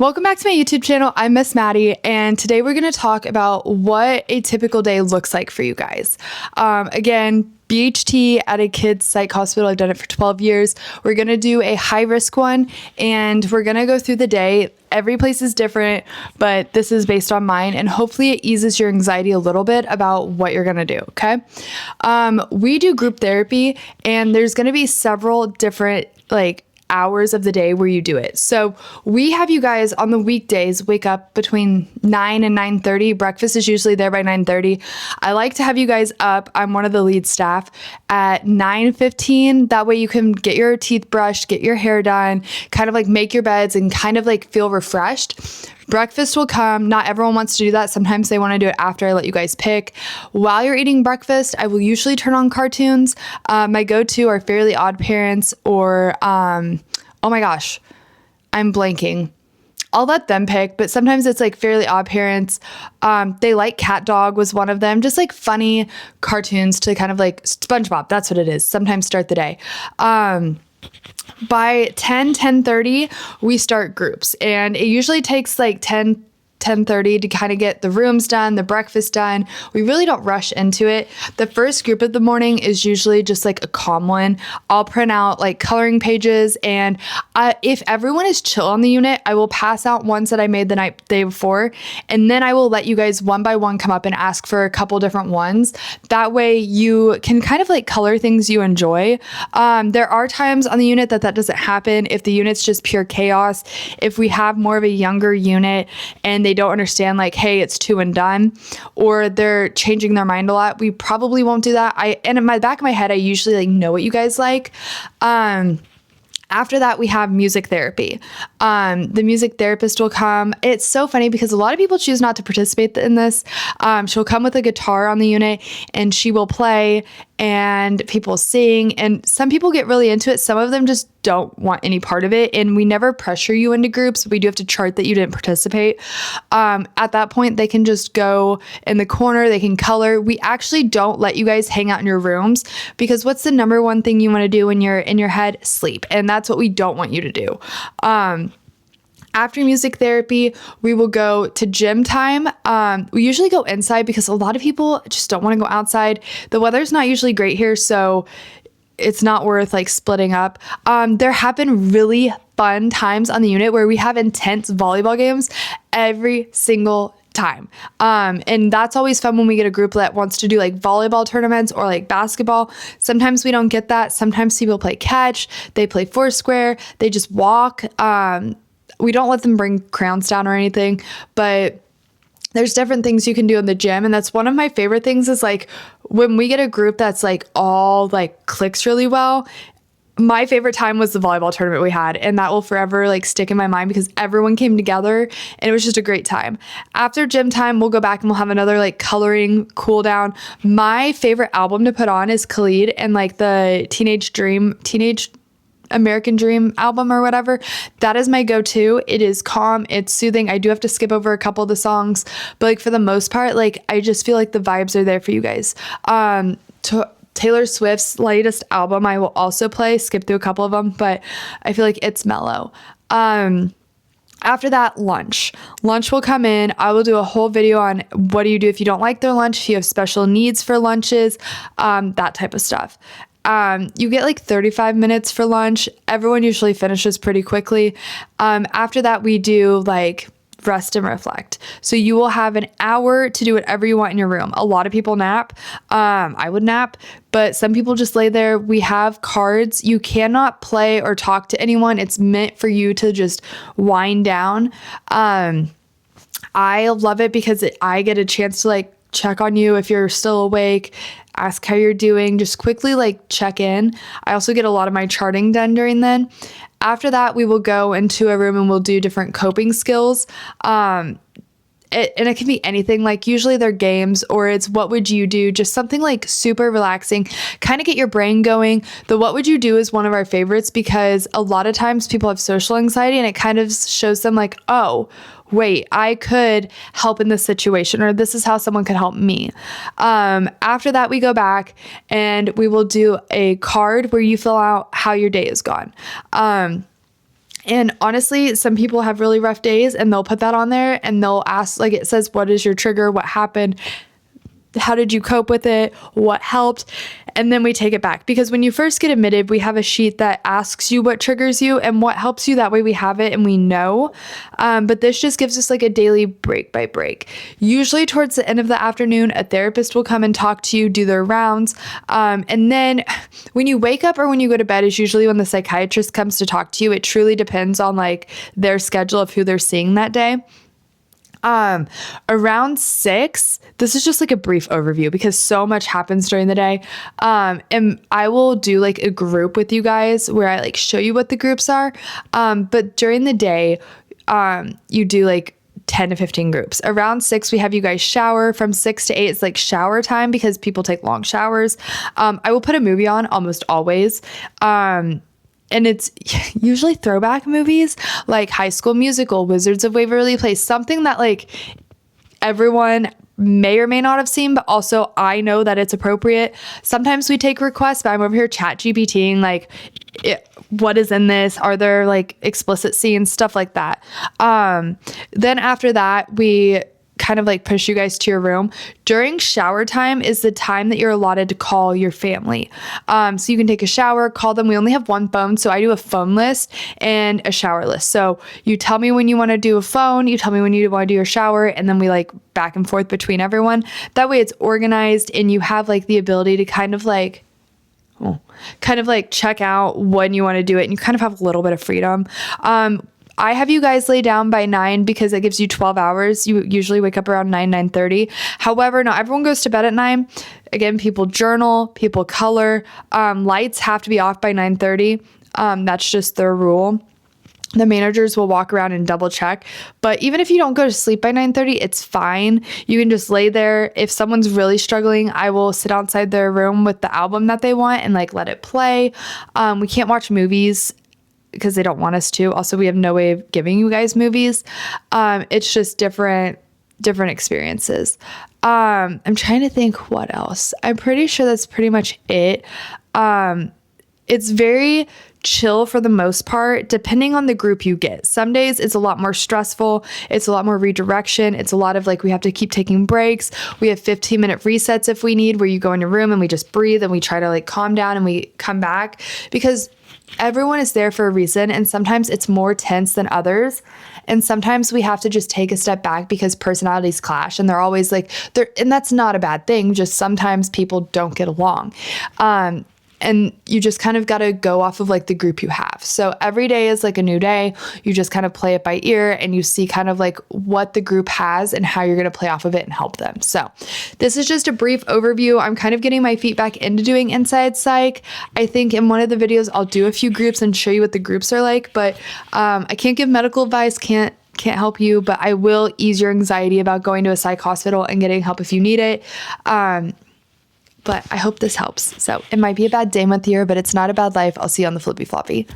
Welcome back to my YouTube channel. I'm Miss Maddie, and today we're going to talk about what a typical day looks like for you guys. Again, BHT at a kid's psych hospital. I've done it for 12 years. We're going to do a high risk one, and we're going to go through the day. Every place is different, but this is based on mine, and hopefully it eases your anxiety a little bit about what you're going to do, okay? We do group therapy, and there's going to be several different, hours of the day where you do it. So we have you guys on the weekdays wake up between 9 and 9:30. Breakfast is usually there by 9:30. I like to have you guys up. I'm one of the lead staff at 9:15. That way you can get your teeth brushed, get your hair done, kind of make your beds and kind of feel refreshed. Breakfast will come. Not everyone wants to do that. Sometimes they want to do it after. I let you guys pick. While you're eating breakfast, I will usually turn on cartoons. My go-to are Fairly Odd Parents or, oh my gosh, I'm blanking. I'll let them pick, but sometimes it's Fairly Odd Parents. They like Cat Dog was one of them. Just funny cartoons to kind of SpongeBob. That's what it is. Sometimes start the day. By 10:30, we start groups, and it usually takes 10:30 to kind of get the rooms done, the breakfast done. We really don't rush into it. The first group of the morning is usually just a calm one. I'll print out coloring pages, and if everyone is chill on the unit, I will pass out ones that I made the day before, and then I will let you guys one by one come up and ask for a couple different ones. That way you can kind of color things you enjoy. There are times on the unit that doesn't happen. If the unit's just pure chaos, if we have more of a younger unit and they don't understand hey, it's two and done, or they're changing their mind a lot, we probably won't do that. And in my back of my head, I usually know what you guys like. After that, we have music therapy. The music therapist will come. It's so funny because a lot of people choose not to participate in this. She'll come with a guitar on the unit and she will play and people sing, and some people get really into it. Some of them just don't want any part of it, and we never pressure you into groups. We do have to chart that you didn't participate. At that point, they can just go in the corner. They can color. We actually don't let you guys hang out in your rooms because what's the number one thing you want to do when you're in your head? Sleep, and that's what we don't want you to do. After music therapy, we will go to gym time. We usually go inside because a lot of people just don't want to go outside. The weather's not usually great here, so it's not worth splitting up. There have been really fun times on the unit where we have intense volleyball games every single time. And that's always fun when we get a group that wants to do volleyball tournaments or basketball. Sometimes we don't get that. Sometimes people play catch, they play foursquare, they just walk. We don't let them bring crowns down or anything, but there's different things you can do in the gym. And that's one of my favorite things is when we get a group that's all clicks really well. My favorite time was the volleyball tournament we had, and that will forever stick in my mind because everyone came together and it was just a great time. After gym time, we'll go back and we'll have another coloring cool down. My favorite album to put on is Khalid and the Teenage American Dream album or whatever. That is my go-to. It is calm. It's soothing. I do have to skip over a couple of the songs, but for the most part, I just feel the vibes are there for you guys. Taylor Swift's latest album, I will also play, skip through a couple of them, but I feel it's mellow. After that, lunch. Lunch will come in. I will do a whole video on what do you do if you don't like their lunch, if you have special needs for lunches, that type of stuff. You get 35 minutes for lunch. Everyone usually finishes pretty quickly. After that, we do rest and reflect. So you will have an hour to do whatever you want in your room. A lot of people nap. I would nap, but some people just lay there. We have cards. You cannot play or talk to anyone. It's meant for you to just wind down. I love it because I get a chance to check on you if you're still awake, ask how you're doing, just quickly check in. I also get a lot of my charting done during then. After that, we will go into a room and we'll do different coping skills. And it can be anything, usually they're games or it's what would you do, just something super relaxing, kind of get your brain going. The what would you do is one of our favorites because a lot of times people have social anxiety and it kind of shows them oh, wait, I could help in this situation, or this is how someone could help me. After that, we go back and we will do a card where you fill out how your day has gone. And honestly, some people have really rough days and they'll put that on there and they'll ask, like it says, what is your trigger? What happened? How did you cope with it? What helped? And then we take it back, because when you first get admitted, we have a sheet that asks you what triggers you and what helps you. That way we have it and we know. But this just gives us like a daily break by break. Usually towards the end of the afternoon, a therapist will come and talk to you, do their rounds. And then when you wake up or when you go to bed is usually when the psychiatrist comes to talk to you. It truly depends on like their schedule of who they're seeing that day. Around 6, this is just like a brief overview because so much happens during the day. And I will do like a group with you guys where I like show you what the groups are. But during the day, you do like 10 to 15 groups. Around 6, we have you guys shower. From 6 to 8, it's like shower time because people take long showers. I will put a movie on almost always. And it's usually throwback movies like High School Musical, Wizards of Waverly Place, something that like everyone may or may not have seen, but also I know that it's appropriate. Sometimes we take requests, but I'm over here chat GPTing like, what is in this? Are there like explicit scenes, stuff like that. Then after that, we kind of like push you guys to your room. During shower time is the time that you're allotted to call your family. So you can take a shower, call them. We only have one phone, so I do a phone list and a shower list. So you tell me when you want to do a phone, you tell me when you want to do your shower, and then we like back and forth between everyone. That way it's organized and you have like the ability to kind of like check out when you want to do it, and you kind of have a little bit of freedom. I have you guys lay down by 9 because it gives you 12 hours. You usually wake up around 9:30. However, not everyone goes to bed at 9. Again, people journal, people color. Lights have to be off by 9:30. That's just their rule. The managers will walk around and double check. But even if you don't go to sleep by 9:30, it's fine. You can just lay there. If someone's really struggling, I will sit outside their room with the album that they want and like let it play. We can't watch movies because they don't want us to. Also, we have no way of giving you guys movies. It's just different experiences. I'm trying to think what else. I'm pretty sure that's pretty much it. It's very chill for the most part, depending on the group you get. Some days it's a lot more stressful. It's a lot more redirection. It's a lot of like, we have to keep taking breaks. We have 15-minute resets if we need, where you go in your room and we just breathe and we try to like calm down and we come back, because everyone is there for a reason. And sometimes it's more tense than others. And sometimes we have to just take a step back because personalities clash, and they're always like, and that's not a bad thing. Just sometimes people don't get along. And you just kind of got to go off of like the group you have. So every day is like a new day. You just kind of play it by ear and you see kind of like what the group has and how you're going to play off of it and help them. So this is just a brief overview. I'm kind of getting my feet back into doing Inside Psych. I think in one of the videos, I'll do a few groups and show you what the groups are like, but I can't give medical advice, can't help you, but I will ease your anxiety about going to a psych hospital and getting help if you need it. But I hope this helps. So it might be a bad day month here, but it's not a bad life. I'll see you on the flippy floppy.